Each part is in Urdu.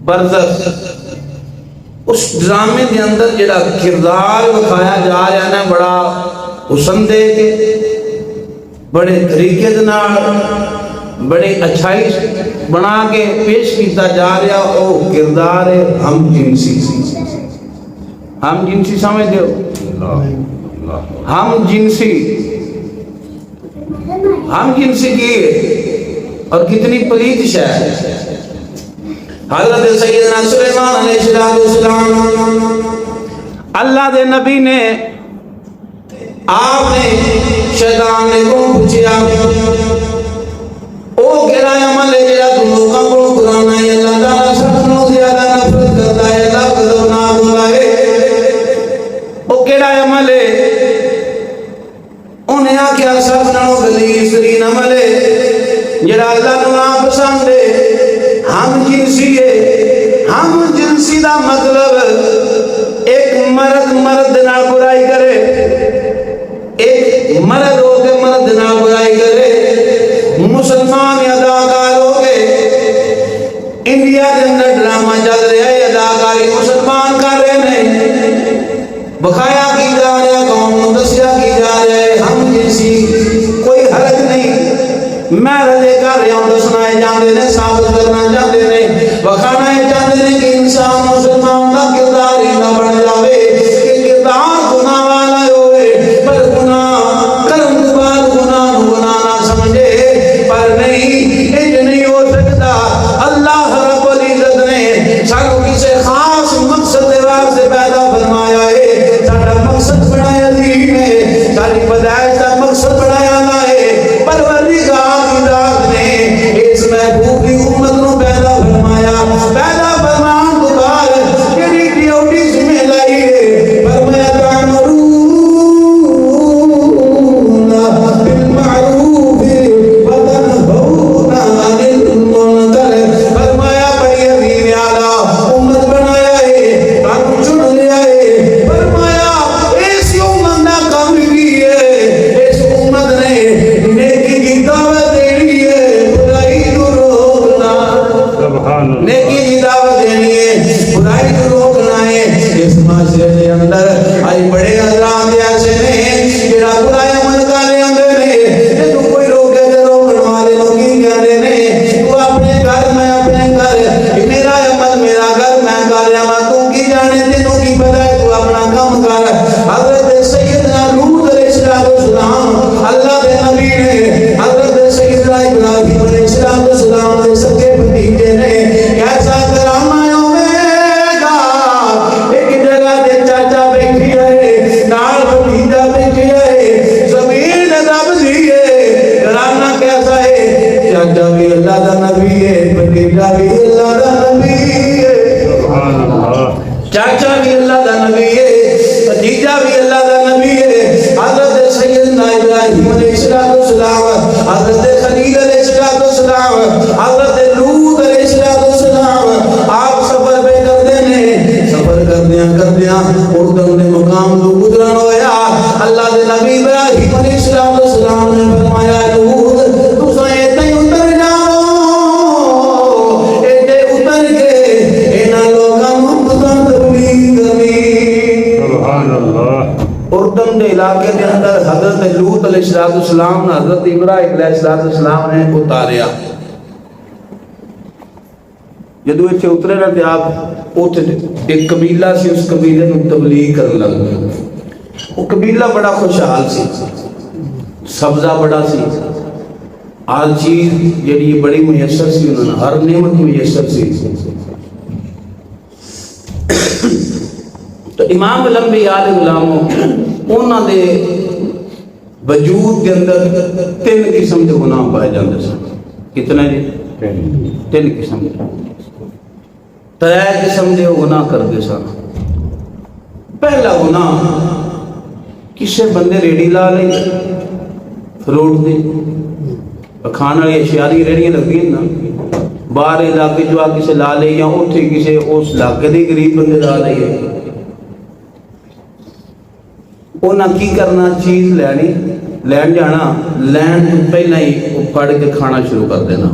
برزخ اس ڈرامے کے اندر جڑا کردار دکھایا جا رہا ہے نا بڑا حسن دے کے بڑے طریقے بڑے اچھائی بنا کے پیش کیتا جا رہا وہ کردار ہے ہم جنسی سمجھ ہو ہم جنسی کی ہے اور کتنی پلیت شے ہے۔ حضرت سیدنا سلیمان علیہ السلام اللہ دے نبی نے آپ نے شیطان نے کو پوچھا او کیڑا عمل ہے جڑا تم لوگاں کو قرآن ہے اللہ تعالیٰ سب نو زیادہ نفرت کرتا ہے اللہ قدر نہ بولا ہے او کیڑا عمل ہے انہیں آکھیا سب نو غلیظ ترین عمل ہے جڑا اللہ نو ناپسند ہے ہم جنسی ہے۔ ہم جنسی دا مطلب ایک مرد نہ برائی کرے، ایک مرد ہو کے مرد نہ برائی کرے۔ مسلمان اداکار ہو کے انڈیا کے اندر ڈرامہ چل رہا ہے، اداکاری مسلمان کر رہے ہیں، بخایا کی جا رہا ہے، قوم دسیا کی جا رہا ہے ہم جنسی، کوئی حرج نہیں۔ میں رضے کر رہا ہوں دسنا ہے جاندے نے ثابت کرنا چاہتے نے بخانا ہے چاہتے نے کہ انسان مسلمان کا کردار ہی نہ بن جاوے کہ کردار گناہ والا ہوئے پر گناہ کرم کے بعد گناہ نہ سمجھے، پر نہیں انج نہیں ہو سکتا۔ اللہ رب العزت نے سانو کسی خاص مقصد کے واسطے پیدا فرمایا ہے، ساڈا مقصد بڑا عظیم ہے، ساری پیدائش کا مقصد بڑا اعلیٰ ہے۔ پروردگار کی ذات نے اس محبوب کی امت نو پیدا فرمایا، پیدا فرمان تو بعد کیڑی ڈیوٹی ذمہ لائی ہے، فرمایا تعمرون بالمعروف وتنهون عن المنکر، فرمایا بڑی عظیم اعلیٰ امت بنایا ہے، ہم چن لیا ہے، فرمایا ایسی امت نہ کم کی ہے، اس امت نے نیکی کی دعوت دینی ہے، برائی کو روکنا، نیکی کی دعوت دینی ہے، برائی کو روکنا ہے۔ اس معاشرے کے اندر آئی بڑے حضرات ایسے نے جڑا برائی عمل کر رہے ہیں، تو کوئی روکے تو روکنے والے لوگ کی کہتے ہیں تو اپنے گھر میں اپنے گھر، میرا عمل میرا گھر میں کر رہا ہوں، تو کی جانے تینوں کی پتہ ہے تو اپنا کام کر۔ حضرت سیدنا لوط علیہ السلام اللہ دے نبی نے حضرت سیدنا ابراہیم علیہ السلام دے سکے بھتیجے نے کیسا کرامہ ہوئے گا، ایک جگہ دے چاچا بیٹھی ہے نال بھتیجا بیٹھی ہے، زمین رب دی ہے، کرامہ کیسا ہے، چاچا بھی اللہ دا نبی ہے، بھتیجا بھی اللہ دا نبی ہے، چاچا بھی اللہ دا نبی ہے، بھتیجا بھی اللہ دا نبی ہے۔ حضرت سیدنا ابراہیم علیہ السلام، حضرت خلیل علیہ السلام، حضرت لوط علیہ السلام، آپ سفر پہ کرتے ہیں، سفر کردیاں اردن دے مقام تو گزرن ہویا، اللہ دے نبی ابراہیم علیہ السلام نے فرمایا لوط تساں ایتھے اتر جاؤ، ایتھے اتر کے انہاں لوکاں نوں تساں تبلیغ کرنی۔ سبحان اللہ۔ اردن دے علاقے کے اندر حضرت لوط علیہ السلام نے حضرت ابراہیم علیہ السلام نے اتاریا، جدو اتنے اترے نہ تے آپ ایک قبیلہ سی، اس قبیلے نو تبلیغ کرنے لگے۔ وہ قبیلہ بڑا خوشحال سی، سبزہ بڑا سی، ہر چیز جڑی بڑی میسر سی، انہوں نے ہر نعمت میسر سی۔ تو امام الانبیاء علیہ غلاموں انہوں دے وجود کے اندر تین قسم کے گناہ پائے جاندے سن۔ کتنا جی؟ تین قسم کے، ترے قسم کے گناہ کرتے سن۔ پہلا گناہ کسے بندے ریڑی لا لئی فروٹ دی، کھانے والی اشیاء دی ریڑیاں لگی نا، باہر علاقے جو آ کسے لا لئی یا اتھے کسے اس علاقے دی غریب بندے لا لئی ہے، انہاں کی کرنا، چیز لینی، لین جانا، لین تو پہلے ہی وہ پڑھ کے کھانا شروع کر دینا،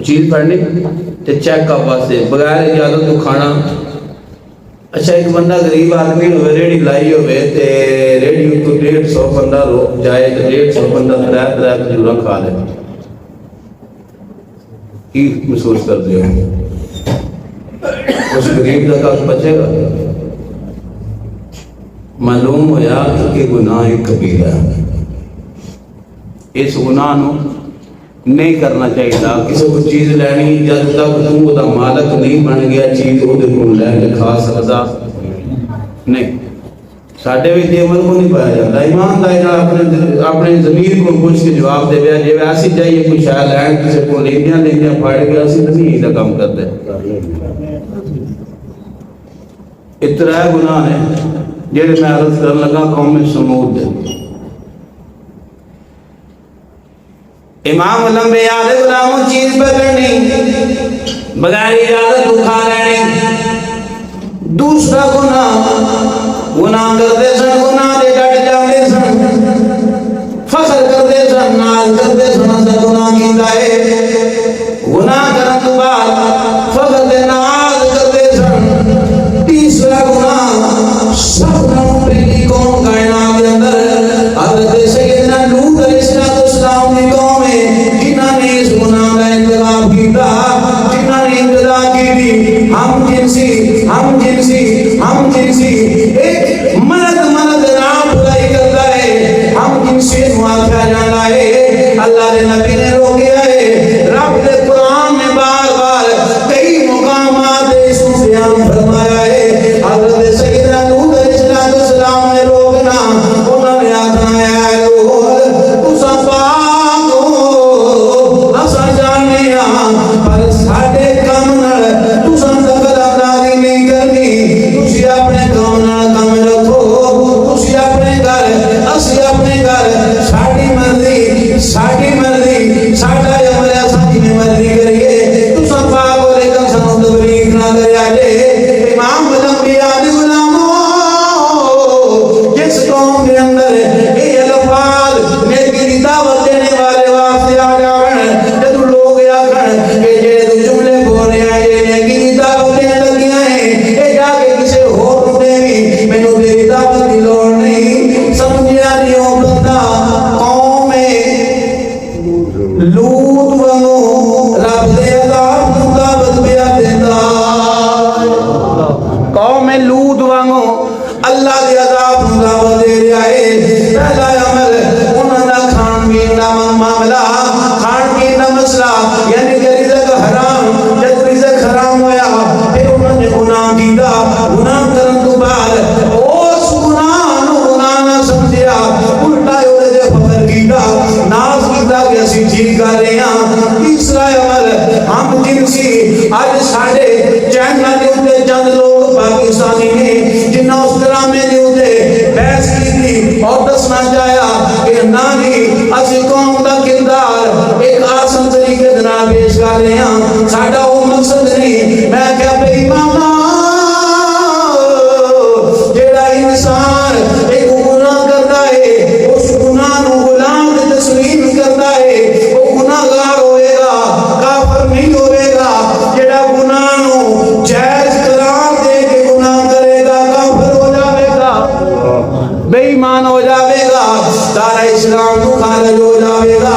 چیز پڑھنی تے چیک اپ واسطے بغیر اجازت تو کھانا. اچھا ایک بندہ غریب آدمی ہوئے ریڑھی لائی ہوئے تے ریڑھی کو 150 بندہ روک جائے تے 150 بندہ ترے کھجوراں کھا لے, کی محسوس کرتے ہو؟ اس غریب کا کس بچے گا؟ معلوم ہویا کہ گناہ کبیرہ ہے. اس گناہ نو نہیں کرنا چاہیے. کسی کو چیز لینی جب تک تو وہ مالک نہیں بن گیا چیز وہ کو لے کے کھا سکتا نہیں. ساڈے بھی عمل کو نہیں پایا جاتا. ایمانداری اپنے ضمیر کو پوچھ کے جواب دے گیا. جی ایسی چاہیے کوئی شاید لین کسی کو لیندیاں پھاڑ گیا اسی تو نہیں کا کام کرتے. اتنا گناہ ہے جہے میں عرض کرنے لگا قوم سمود دے. امام الانبیاء دے غلاموں چیز پکڑنی بغیر اجازت اٹھا لینی. دوسرا گناہ کرتے سن, گناہ دے ڈٹ جاندے سن, فخر کرتے سن, ناز کرتے سن اصل گناہ کیتا ہے. گناہ کرن تو بعد فخر دے ناز کرتے سن. تیسرا گناہ سب نوں پہلی قوم کائنات دے اندر حضرت سیدنا لوط علیہ السلام دی قوم ہے جنہاں نے اس گناہ کا انتخاب کیتا, جنہاں نے ابتدا کی تھی ہم جنسی ایک مرد نام بلائی کرتا ہے, ہم جنسی معافیا جانا ہے. اللہ نے نبی نے روکیا ہے. رب نے قرآن میں بار بار کئی مقامات اس کو بیان فرمایا ہے. حضرت سیدنا لوط علیہ السلام نے روکنا, انہوں نے آخنا ہے لوط تساں پاک ہو اساں جاننے ہاں پر ساڈے کم نال تساں دخل اندازی نہیں کرنی. تسی اپنے کام نال کام رکھو, تسی اپنے گھر اسی اپنے گھر, ساڈی مرضی ساڈا عمل ہے اساں جویں مرضی کریے. تساں پاک ہو لیکن سانوں تبلیغ نہ کریا جے. امام الانبیاء دے غلاموں جس قوم کے اندر یہ الفاظ نیکی دی دعوت دینے والے واسطے آ جاون, جدوں لوگ آکھن کہ جڑے تو جملے بول رہے ہیں یہ نیکی دی دعوت دینے لگیاں ہیں اے جا کے کسے ہور نوں دیویں, مینوں تیری دعوت دی لوڑ نہیں. سمجھیا نہیں او بندہ قوم لوط وانگو رب دے عذاب نوں دعوت پیا دیندا. قوم لوط وانگو اللہ دے عذاب نوں دعوت دے رہا ہے. پہلا عمل انہاں دا کھان پین دا معاملہ, کھان پین دا مسئلہ یعنی کہ رزق حرام. جب رزق حرام ہویا پھر انہوں نے گناہ کیتا. گناہ کرن تو بعد اس گناہ نوں گناہ نہ سمجھیا, الٹا اودے تے فخر کیتا, ناز کیتا کہ اسی ٹھیک کر رہے ہاں. تیسرا عمل ہم جنسی. اج ساڈے چینل دے اوتے چند لوگ پاکستانی نے جنہاں اس ڈرامے دے اوتے بحث کیتی اور دسنا چاہیا کہ نہ جی اسی قوم دا کردار ایک آسان طریقے نال پیش کر رہے ہاں, ساڈا وہ مقصد نہیں. میں کیا بے ایمانا جیڑا انسان ایک گناہ کرتا ہے اس گناہ نو غلام دے تسلیم کرتا ہے وہ گناہگار ہوئے گا, کافر نہیں ہوئے گا. جیڑا گناہ نو جائز قرار دے کے گناہ کرے گا کافر ہو جاوے گا, بے ایمان ہو جاوے گا, دار اسلام تو خارج ہو جاوے گا.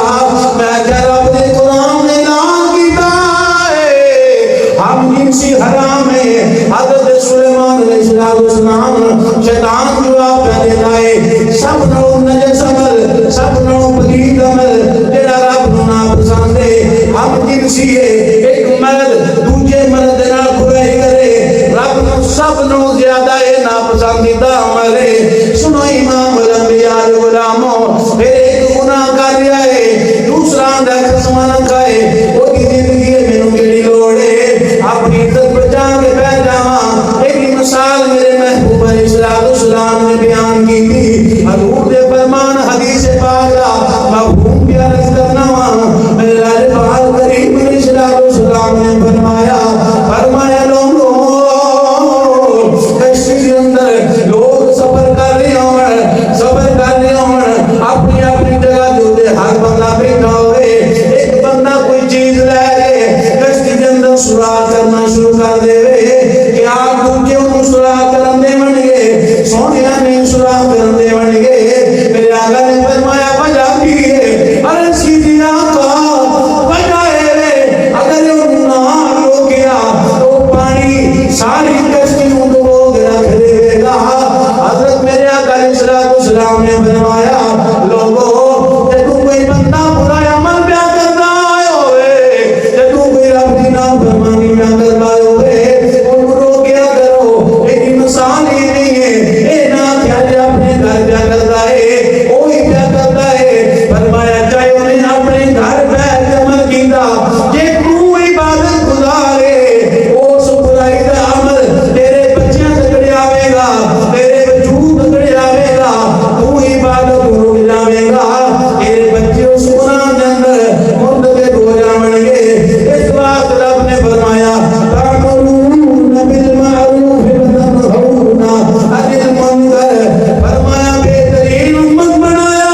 میں کہہ رب دے قرآن نے اعلان کیتا ہے ہم جنسی حرام ہے. حضرت سلیمان علیہ السلام شیطان جواب پہ دیتا ہے سب نو نجس عمل, سب نو پلید عمل جڑا رب نو ناپسند ہے ہم جنسی ہے. ایک مرد دوجے مرد نال برائی کرے رب نو سب نو زیادہ ہے ناپسندیدہ عمل ہے. سنو امام الانبیاء دے غلاموں, پھر ایک گناہ کر رہا ہے دوسرا آندا قسم نہ کھائے, او دی زندگی ہے مینوں کیڑی لوڑ ہے اپنی عزت بچا کے بیٹھ جاواں. ایک مثال میرے محبوب علیہ السلام نے بیان کی تھی. حضور دے فرمان حدیث پاک دا مفہوم بیان کرنا وا. میرے پاک کریم علیہ السلام نے فرمایا لوگوں کشتی کے اندر لوگ سفر کر رہے ہوں اپنی اپنی جگہ جو ہر بندہ بیٹھا ہوئے, ایک بندہ کوئی چیز لے کے کشتی کے اندر سورا شروع کر دے کہ آپ دوجے انہوں سراغ کرن دے بن گے سونیا نے سراغ کرن دے بن گے میرے آقا نے فرمایا بجا دیئے عرض کی دیا آقا بجائے رے اگر انہوں نہ رو گیا تو پانی ساری کشتیوں کو رکھ دے گا حضرت میرے آقا علیہ السلام نے فرمایا لوگوں جب کوئی بندہ برا عمل پیا کرنا آئے ہوئے جب کوئی رب کی نافرمانی پیا کرنا آئے ہوئے ان کو روکیا کرو لیکن مثال ہی نہیں ہے اے نہ کیا جا اپنے گھر پیا کرتا ہے وہی پیا کرتا ہے فرمایا چاہے انہیں اپنے گھر پہ عمل کیتا کہ تو عبادت گزارے اس برائی کا عمل تیرے بچیاں تکڑے آوے گا تیرے وجود تکڑے آوے گا تو عبادت رک جاوے گا تیرے بچے اس گناہ کے اندر منتقل ہو جاویں گے اس وقت رب نے فرمایا تَعْمُرُونَ بِالْمَعْرُوفِ وَتَنْهَوْنَ عَنِ الْمُنكَرِ فرمایا بہترین امت بنایا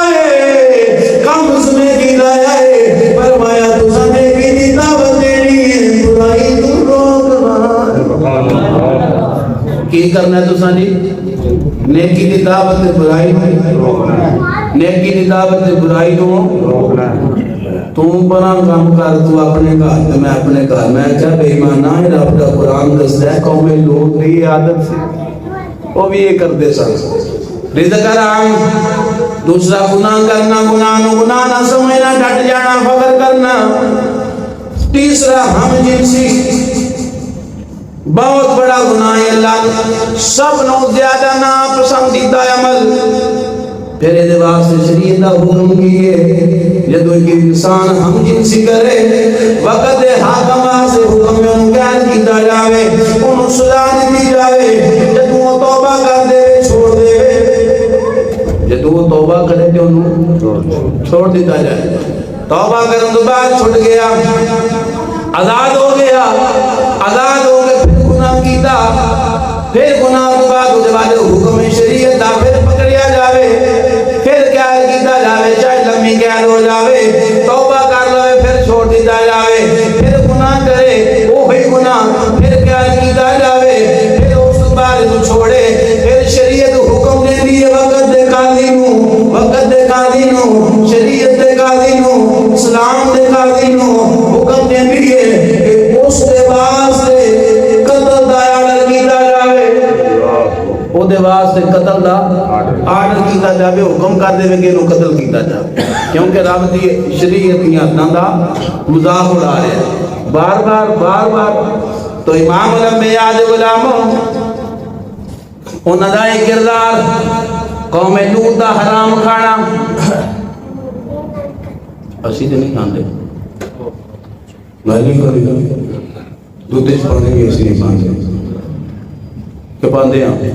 ہے کم اس میں گرایا ہے فرمایا تو سنے کی دعوت دینی ہے برائی تو روکنا کی کرنا ہے تو سانی نیکی کی دعوت برائی نیکی کی دعوت برائی تو تم بنا کام کر تو اپنے گھر تو میں اپنے گھر میں کیا بے ایمان ہے رب کا قرآن دستا ہے قوم لوگ کی عادت سے وہ بھی یہ کرتے سن رزق حرام دوسرا گناہ کرنا گناہ نہ سمجھنا ڈٹ جانا فخر کرنا تیسرا ہم جنسی بہت بڑا گناہ ہے اللہ سب نو زیادہ ناپسندیدہ عمل پھر یہ واسطے شریعت کا حکم کیے جب ایک انسان ہم جنسی کرے وقت حاکم سے حکم میں ان قید کیتا جاوے انہوں سزا دی جاوے جب وہ توبہ کر دے چھوڑ دے جب وہ توبہ کرے تو انہوں چھوڑ دیتا جائے توبہ کرنے تو بعد چھوڑ گیا آزاد ہو گیا آزاد ہو گیا پھر گناہ کیتا پھر گناہ تو بعد اس بعد حکم شریعت دا پھر پکڑیا جاوے پھر کیا کیتا جاوے چاہے لمبی قید ہو جاوے توبہ کر لوے پھر چھوڑ دیتا جاوے پھر گناہ کرے وہی گناہ پھر کیا کیتا جاوے پھر اس بعد تو چھوڑے پھر شریعت حکم دے دیے وقت دے قاضی نو شریعت دے قاضی نو اسلام دے قاضی نو حکم دے دیے کہ اس کے واسطے قتل دا آرڈر کیتا جاوے او دے واسطے قتل دا آرڈر کیتا جاوے حکم کر دے کہ انہوں قتل کیتا جاوے کیونکہ رب دی شریعت کی حداں دا مذاق اڑا رہے ہیں بار بار تو امام الانبیاء دے غلاموں انہاں دا کردار قوم لوط دا حرام کھانا اسی تے نہیں کھاندے نہیں کھاندے دودھ وچ پانے بھی اسی نہیں کھاندے کہ پاندے ہیں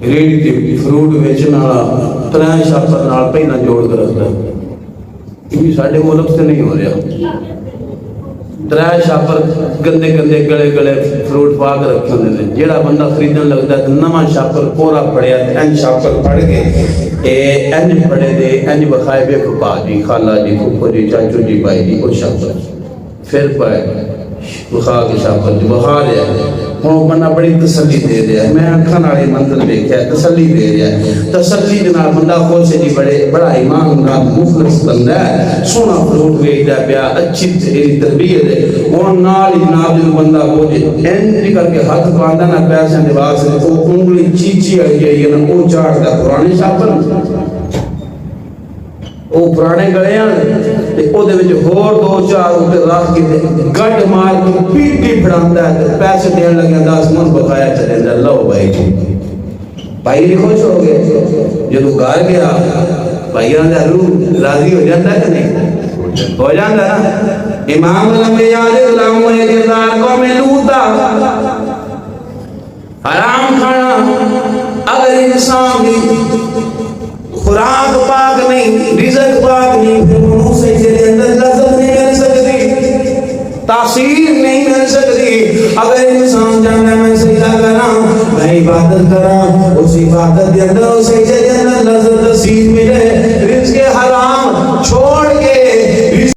ریڑھی تے فروٹ ویچن والا ترائے شاپر نال پہلا جوڑ کر رکھتا ہے یہ ساڈے ملک سے نہیں ہو رہا ترائے شاپر گندے گلے فروٹ پا کے رکھے ہوندے نے جیڑا بندہ خریدن لگتا ہے نواں شاپر پورا پڑیا این شاپر پڑھ کے این پڑے دے این بخائے بے پھپا جی خالہ جی پھپھو جی چاچو جی بھائی جی وہ شاپر پھر پائے بخا کے شاپر جی بخا لیا ہوں بندہ بڑی تسلی دے دیا میں اکھن والے منظر دیکھا تسلی دے دیا تسلی دے نال بندہ خوش ہے جی بڑا ایماندار مخلص بندہ ہے سونا فروٹ ویچدا پیا اچھی تربیت ہے ہن نال ہی جناب جو بندہ ہو جے این کر کے ہاتھ پاندا نہ پیسے دے واسطے او انگلی چیچی آئی جائی نا او چاڑدا پرانے شاپر او پرانے گلے تے او دے وچ ہور دو چار اوتے رکھ کے گڈ مار کے پیٹی پھڑاندا ہے تے پیسے دین لگا 10 من بقایا چلے جا لو بھائی بھائی بھی خوش ہو گئے جدوں گھر گیا بھائیاں دا روح راضی ہو جاتا ہے کہ نہیں ہو جاتا نا امام الانبیاء علیہ السلام نے کردار قوم لوط دا حرام کھانا اگر انسان بھی خوراک پاک نہیں رزق پاک نہیں پھر منہ سے جلے اندر لذت نہیں مل سکتی تاثیر نہیں مل سکتی اگر انسان جانا میں سجدہ کرا میں عبادت کرا اس عبادت کے اندر اسے جلے اندر لذت تاثیر ملے رزق حرام چھوڑ کے